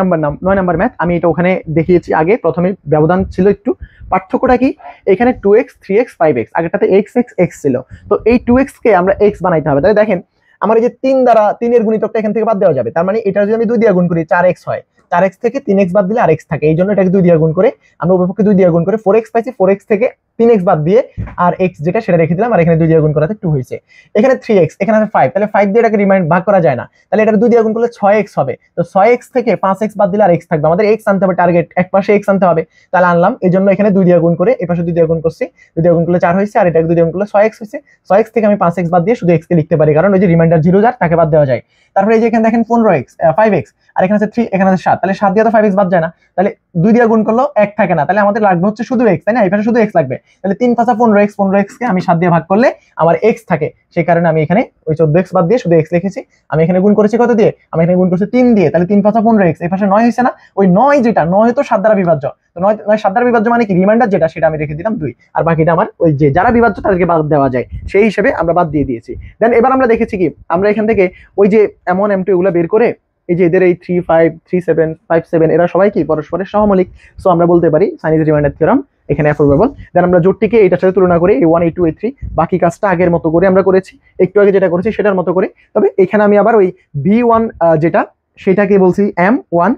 নাম্বার ম্যাথ। আমি এটা ওখানে দেখিয়েছি আগে, প্রথমে ব্যবধান ছিল একটু। পার্থক্যটা কি, এখানে 2x 3x 5x, আগেরটাতে x x x ছিল। তো এই 2x কে আমরা x বানাইতে হবে। তাহলে দেখেন আমার এই যে 3 দ্বারা 3 এর গুণিতকটা এখান থেকে বাদ দেওয়া যাবে। তার মানে এটা যদি আমি 2 দিয়ে গুণ করি 4x হয়, 4x থেকে 3x বাদ দিলে আর x থাকে, এই জন্য এটাকে 2 দিয়ে গুণ করে আমরা উভয়পক্ষে 2 দিয়ে গুণ করে 4x পাইছি। 4x থেকে 3x বাদ দিয়ে আর x যেটা সেটা রেখে দিলাম, আর এখানে 2 দিয়ে গুণ করাতে 2 হয়েছে। এখানে 3x, এখানে 5, তাহলে 5 দিয়ে এটাকে রিমাইন্ড ভাগ করা যায় না, তাহলে এটা 2 দিয়ে গুণ করলে 6x হবে। তো 6x থেকে 5x বাদ দিলে আর x থাকবে, আমাদের x আনতে হবে, টার্গেট এক পাশে x আনতে হবে, তাহলে আনলাম। এই জন্য এখানে 2 দিয়ে গুণ করে এই পাশে 2 দিয়ে গুণ করছি, 2 দিয়ে গুণ করলে 4 হয়েছে, আর এটাকে 2 দিয়ে গুণ করলে 6x হয়েছে। 6x থেকে আমি 5x বাদ দিয়ে শুধু x কে লিখতে পারি, কারণ ওই যে রিমাইন্ডার 0 যার তাকে বাদ দেওয়া যায়। তারপরে এই যে এখানে দেখেন 15x 5x, আর এখানে আছে 3, এখানে আছে 7, তাহলে 7 দিয়ে তো 5x বাদ যায় না, তাহলে 2 দিয়ে গুণ করলেও 1 থাকে না, তাহলে আমাদের লাগবে হচ্ছে শুধু x, তাই না? এই পাশে শুধু x লাগবে, তাহলে 3 5 15x, 15x কে আমি 7 দিয়ে ভাগ করলে আমার x থাকে, সেই কারণে আমি এখানে ওই 14x বাদ দিয়ে শুধু x লিখেছি। আমি এখানে গুণ করেছি কত দিয়ে, আমি এখানে গুণ করেছি 3 দিয়ে, তাহলে 3 5 15x, এই পাশে 9 হইছে না? ওই 9 যেটা 9 তো 7 দ্বারা বিভাজ্য, তো 9 7 দ্বারা বিভাজ্য মানে কি, রিমাইন্ডার যেটা সেটা আমি রেখে দিলাম 2, আর বাকিটা আমার ওই যে যারা বিভাজ্য তাদেরকে বাদ দেওয়া যায় সেই হিসেবে আমরা বাদ দিয়ে দিয়েছি। দেন এবার আমরা দেখেছি কি, আমরা এখান থেকে ওই যে M1 M2 এগুলো বের করে এই যে এদের এই 3 5 3 7 5 7 এরা সবাই কি পরস্পরের সহমৌলিক, সো আমরা বলতে পারি সাইনিজ রিমাইন্ডার থিওরাম এখানে অ্যাপ্রুভেবল। দেন আমরা জোটটিকে এটার সাথে তুলনা করে A1 A2 A3 বাকি কাজটা আগের মতো করে আমরা করেছি, একটু আগে যেটা করেছি সেটার মতো করে। তবে এখানে আমি আবার ওই B1 যেটা সেটাকে বলছি M1,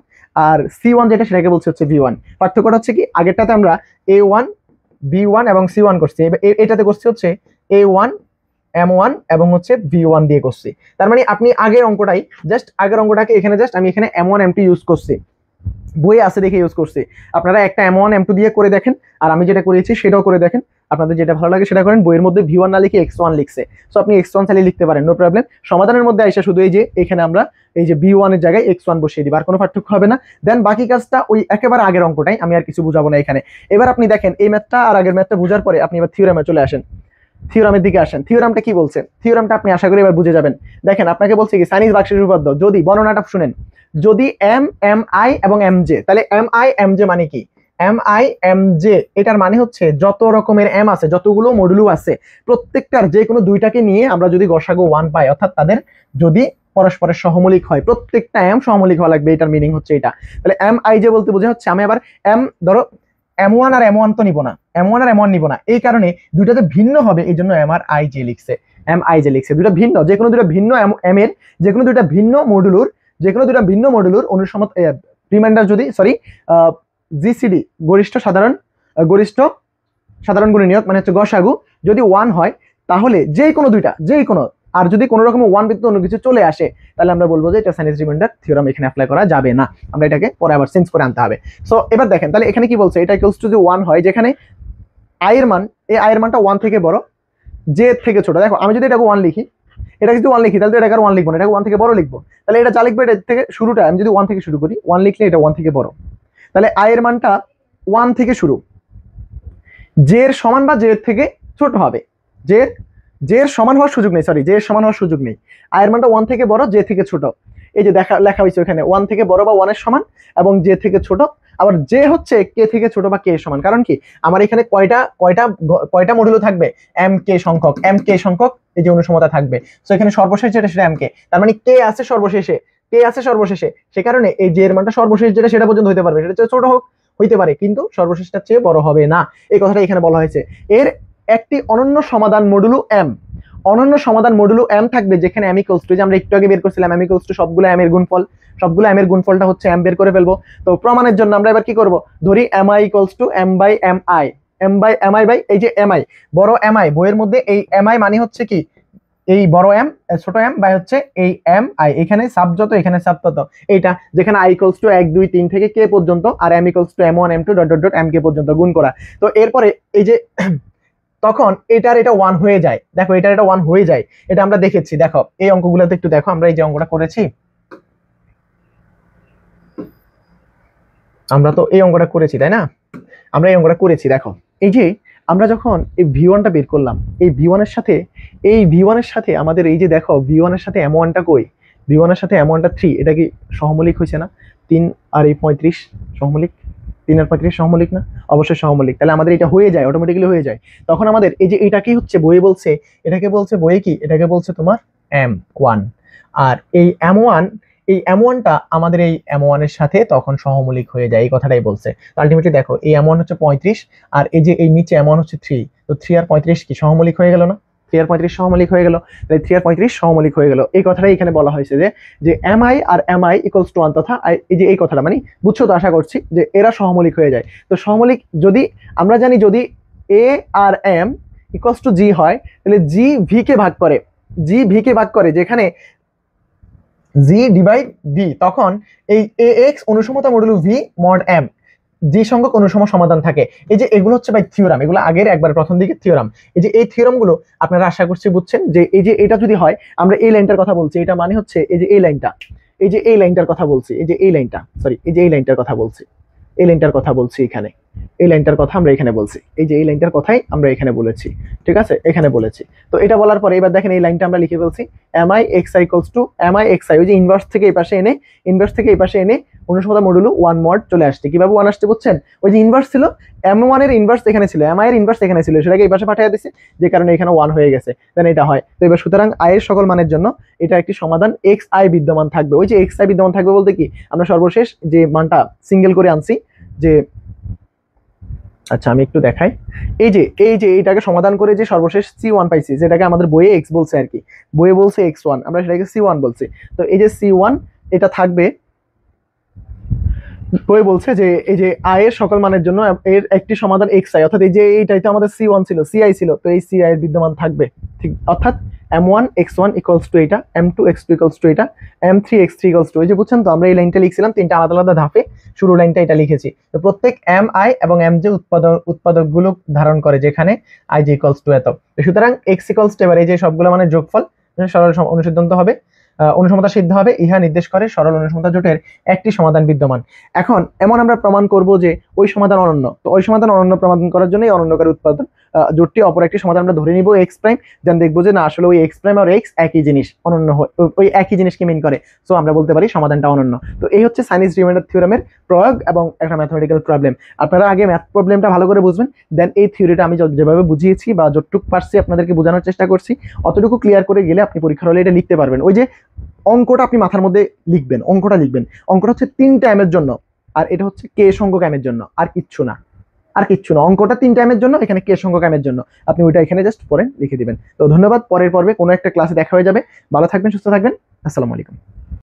আর C1 যেটা সেটাকে বলছি হচ্ছে V1। পার্থক্যটা হচ্ছে কি, আগেরটাতে আমরা A1 B1 এবং C1 করছি, এটাতে করছি হচ্ছে A1 M1 এবং হচ্ছে V1 দিয়ে করছি। তার মানে আপনি আগের অঙ্কটাকে এখানে জাস্ট আমি এখানে M1 M2 ইউজ করছি, বইয়ে আছে দেখে ইউজ করছি। আপনারা একটা M1 M2 দিয়ে করে দেখেন, আর আমি যেটা করেছি সেটাও করে দেখেন, আপনাদের যেটা ভালো লাগে সেটা করেন। বইয়ের মধ্যে V1 না লিখে X1 লিখছে, সো আপনি X1 চালিয়ে লিখতে পারেন, নো প্রবলেম। সমাধানের মধ্যে আইসা শুধু এই যে এখানে আমরা এই যে B1 এর জায়গায় X1 বসিয়ে দিব, আর কোনো পার্থক্য হবে না। দেন বাকি কাজটা ওই একেবারে আগের অঙ্কটাই, আমি আর কিছু বুঝাবো না এখানে। এবার আপনি দেখেন এই ম্যাথটা আর আগের ম্যাথটা বুঝার পরে আপনি এবার থিওরামে চলে আসেন, থিওরামের দিকে আসেন। থিওরামটা কি বলছে, থিওরামটা আপনি আশা করি এবার বুঝে যাবেন। দেখেন আপনাকে বলছে কি, সাইনিজ বাক্সের উপপাদ্য, যদি বর্ণনাটা শুনেন, যদি M M I এবং M J, তাহলে M I M J মানে কি, M I M J এটার মানে হচ্ছে যত রকমের M আছে, যতগুলো মডুলো আছে, প্রত্যেকটার যে কোনো দুইটাকে নিয়ে আমরা যদি গসাগু 1 পাই, অর্থাৎ তাদের যদি পরস্পরের সহমৌলিক হয়, প্রত্যেকটা M সহমৌলিক হওয়া লাগবে, এটার মিনিং হচ্ছে এটা। তাহলে M I J বলতে বোঝা হচ্ছে, আমি আবার M ধরো M1 আর M1 তো নিব না, M1 আর M1 নিব না, এই কারণে দুইটাতে ভিন্ন হবে, এই জন্য M আর I J লিখছে, M I J লিখছে। দুইটা ভিন্ন, যে কোনো দুইটা ভিন্ন M এর যে কোনো দুইটা ভিন্ন মডুলুর অনুসমত রিমাইন্ডার যদি GCD গরিষ্ঠ সাধারণ গুণনীয়ক মানে হচ্ছে গসাগু যদি 1 হয়, তাহলে যে কোনো দুইটা, আর যদি কোনো রকম 1 ব্যতীত অন্য কিছু চলে আসে, তাহলে আমরা বলবো যে এটা সাইনিজ রিমাইন্ডার থিওরাম এখানে অ্যাপ্লাই করা যাবে না, আমরা এটাকে পরে আবার চেঞ্জ করে আনতে হবে। সো এবার দেখেন, তাহলে এখানে কি বলছে, এটা ইকুয়ালস টু যে 1 হয়, যেখানে I এর মান, এই I এর মানটা 1 থেকে বড়, J থেকে ছোট। দেখো আমি যদি এটাকে 1 লিখি, এটা যদি 1 লিখি, তাহলে তো এটাকে আর 1 লিখবো না, এটাকে 1 থেকে বড় লিখবো। তাহলে এটা যা লিখবে এটা থেকে শুরুটা আমি যদি 1 থেকে শুরু করি, 1 লিখলে এটা 1 থেকে বড়, তাহলে I এর মানটা 1 থেকে শুরু, J এর সমান বা J এর থেকে ছোট হবে, J এর সমান হওয়ার সুযোগ নেই, I এর মানটা 1 থেকে বড়, J থেকে ছোট। এই যে লেখা হয়েছে ওখানে 1 থেকে বড় বা 1 এর সমান এবং J থেকে ছোট। আবার J হচ্ছে K থেকে ছোট বা K এর সমান, কারণ কি আমার এখানে কয়টা মডুলো থাকবে, MK সংখ্যক, এই যে অনুসমতা থাকবে। সো এখানে সর্বশেষ যেটা সেটা MK, তার মানে K আছে সর্বশেষে, সে কারণে এই J এর মানটা সর্বশেষ যেটা সেটা পর্যন্ত হতে পারবে, সেটা ছোট হইতে পারে কিন্তু সর্বশেষটার চেয়ে বড় হবে না, এই কথাটা এখানে বলা হয়েছে। এর একটি অনন্য সমাধান মডুলো M থাকবে, যেখানে M ইকুয়ালস টু, যে আমরা একটু আগে বের করছিলাম M ইকুয়ালস টু সবগুলো M এর গুণফলটা হচ্ছে M বের করে ফেলবো। তো প্রমাণের জন্য আমরা এবার কি করব, ধরি Mi equals to M by Mi by এই যে Mi, বড় Mi, বইয়ের মধ্যে এই Mi মানে হচ্ছে কি, এই বড় M ছোট M বাই হচ্ছে এই Mi, এখানে সাব যত এখানে সাব তত, এইটা যেখানে I ইকুয়ালস টু 1 2 3 থেকে K পর্যন্ত, আর M equals two M1 M2 dot dot dot MK পর্যন্ত গুণ করা। তো এরপরে এই যে তখন এটা 1 হয়ে যায়, দেখো এটা 1 হয়ে যায়, এটা আমরা দেখেছি। দেখো এই অঙ্কগুলোতে একটু দেখো, আমরা এই যে অঙ্কটা করেছি, আমরা তো এই অঙ্কটা করেছি তাই না, আমরা এই অঙ্কটা করেছি। দেখো এই যে আমরা যখন এই V1টা বের করলাম, এই V1 এর সাথে আমাদের এই যে দেখো V1 এর সাথে M1টা কই, V1 এর সাথে M1টা 3, এটা কি সহমৌলিক হয়েছে না? 3 আর এই 35 সহমৌলিক, 3 আর 35 সহমৌলিক না? অবশ্যই সহমৌলিক। তাহলে আমাদের এটা হয়ে যায়, অটোমেটিক্যালি হয়ে যায়। তখন আমাদের এই যে এটা কি হচ্ছে বইয়ে বলছে, এটাকে বলছে বইয়ে কি, এটাকে বলছে তোমার M1। আর এই M1, এই M1টা আমাদের এই M1 এর সাথে তখন সহমৌলিক হয়ে যায়, এই কথাটাই বলছে। তো আলটিমেটলি দেখো এই M1 হচ্ছে 35 আর এই যে এই নিচে M1 হচ্ছে 3, তো 3 আর 35 কি সহমৌলিক হয়ে গেল না? 3 আর 35 সহমৌলিক হয়ে গেল, তাহলে 3 আর 35 সহমৌলিক হয়ে গেল। এই কথাটাই এখানে বলা হয়েছে যে mi আর mi ইকুয়ালস টু 1, তথা এই যে এই কথাটা মানে বুঝছো তো আশা করছি যে এরা সহমৌলিক হয়ে যায়। তো সহমৌলিক যদি আমরা জানি, যদি a আর m ইকুয়ালস টু g হয়, তাহলে g v কে ভাগ করে, g v কে ভাগ করে, যেখানে g ডিভাইড v, তখন এই ax অনুসমতা মডুলো v মড m যে সংখ্যক অনুসম সমাধান থাকে। এই যে এগুলো হচ্ছে ভাই থিওরাম, এগুলো আগের একবার প্রথম দিকে থিওরাম। এই যে এই থিওরাম গুলো আপনারা আশা করছি বুঝছেন, যে এই যে এটা যদি হয়, আমরা এই লাইনটার কথা বলছি, এটা মানে হচ্ছে এই যে এই লাইনটা, এই যে এই লাইনটার কথা বলছি, এই যে এই লাইনটা, সরি এই যে এই লাইনটার কথা বলছি, এই লাইনটার কথা বলছি এখানে, এই লাইনটার কথা আমরা এখানে বলছি, এই যে এই লাইনটার কথাই আমরা এখানে বলেছি, ঠিক আছে, এখানে বলেছি। তো এটা বলার পরে এবার দেখেন এই লাইনটা আমরা লিখে ফেলছি, mi xi equals to mi xi, ওই যে ইনভার্স থেকে এই পাশে এনে, ইনভার্স থেকে এই পাশে এনে অনুসমতা মডুলো 1 মড চলে আসছে। কিভাবে 1 আসছে বুঝছেন? ওই যে ইনভার্স ছিল, m1 এর ইনভার্স এখানে ছিল, mi এর ইনভার্স এখানে ছিল, সেটাকে এই পাশে পাঠিয়ে দিয়েছে, যে কারণে এখানে 1 হয়ে গেছে, দেন এটা হয়। তো এবার সুতরাং i এর সকল মানের জন্য এটা একটি সমাধান xi বিদ্যমান থাকবে। ওই যে xi বিদ্যমান থাকবে বলতে কি, আমরা সর্বশেষ যে মানটা সিঙ্গেল করে আনছি, যে আচ্ছা আমি একটু দেখাই, এই যে এইটাকে সমাধান করে যে সর্বশেষ c1 পাইছি, যেটাকে আমাদের বইয়ে x বলছে আর কি, বইয়ে বলছে x1, আমরা সেটাকে c1 বলছি। তো এই যে c1 এটা থাকবে, বই বলছে যে এই যে i এর সকল মানের জন্য এর একটি সমাধান xi, অর্থাৎ এই যে এইটাই তো আমাদের c1 ছিল, ci ছিল, তো এই ci এর বিদ্যমান থাকবে, ঠিক, অর্থাৎ m1 x1 ইকুয়ালস টু এটা, m2 x2 ইকুয়ালস টু এটা, m3 x3 ইকুয়ালস টু, এই যে বুঝছেন তো আমরা এই লাইনটা লিখছিলাম তিনটা আলাদা আলাদা ধাপে, শুরু লাইনটা এটা লিখেছি। তো প্রত্যেক mi এবং mj উৎপাদকগুলো ধারণ করে, যেখানে i j ইকুয়ালস টু এত। সুতরাং x ইকুয়ালস টু, এবার এই যে সবগুলো মানে যোগফল, সরল অনুসিদ্ধান্ত হবে, অনুসমতা সিদ্ধ হবে, ইহা নির্দেশ করে সরল অনুসমতা জোটের একটি সমাধান বিদ্যমান। এখন এমন আমরা প্রমাণ করব যে ওই সমাধান অনন্য। তো ওই সমাধান অনন্য প্রমাণ করার জন্য এই অনন্যকারী উৎপাদন জোটটি অপর একটি সমাধান আমরা ধরে নিব x প্রাইম, যেন দেখবো যে না আসলে ওই x প্রাইম আর x একই জিনিস, অনন্য ওই একই জিনিসকে মিন করে, সো আমরা বলতে পারি সমাধানটা অনন্য। তো এই হচ্ছে চাইনিজ রিমাইন্ডার থিওরামের প্রয়োগ এবং একটা ম্যাথমেটিক্যাল প্রবলেম। আপনারা আগে ম্যাথ প্রবলেমটা ভালো করে বুঝবেন, দেন এই থিওরিটা আমি যেভাবে বুঝিয়েছি বা যতটুকু পারছি আপনাদেরকে বোঝানোর চেষ্টা করছি, অতটুকু ক্লিয়ার করে গেলে আপনি পরীক্ষার হলে এটা লিখতে পারবেন। ওই যে অঙ্কটা আপনি মাথার মধ্যে লিখবেন, অঙ্কটা লিখবেন, অঙ্কটা হচ্ছে 3টা এর জন্য, আর এটা হচ্ছে কে সংখ্যক এর জন্য, আর কিচ্ছু না, আর কিচ্ছু না। অঙ্কটা 3টা এর জন্য, এখানে কে সংখ্যক এর জন্য, আপনি ওইটা এখানে জাস্ট পরে লিখে দিবেন। তো ধন্যবাদ, পরের পর্বে কোনো একটা ক্লাসে দেখা হয়ে যাবে। ভালো থাকবেন, সুস্থ থাকবেন, আসসালামু আলাইকুম।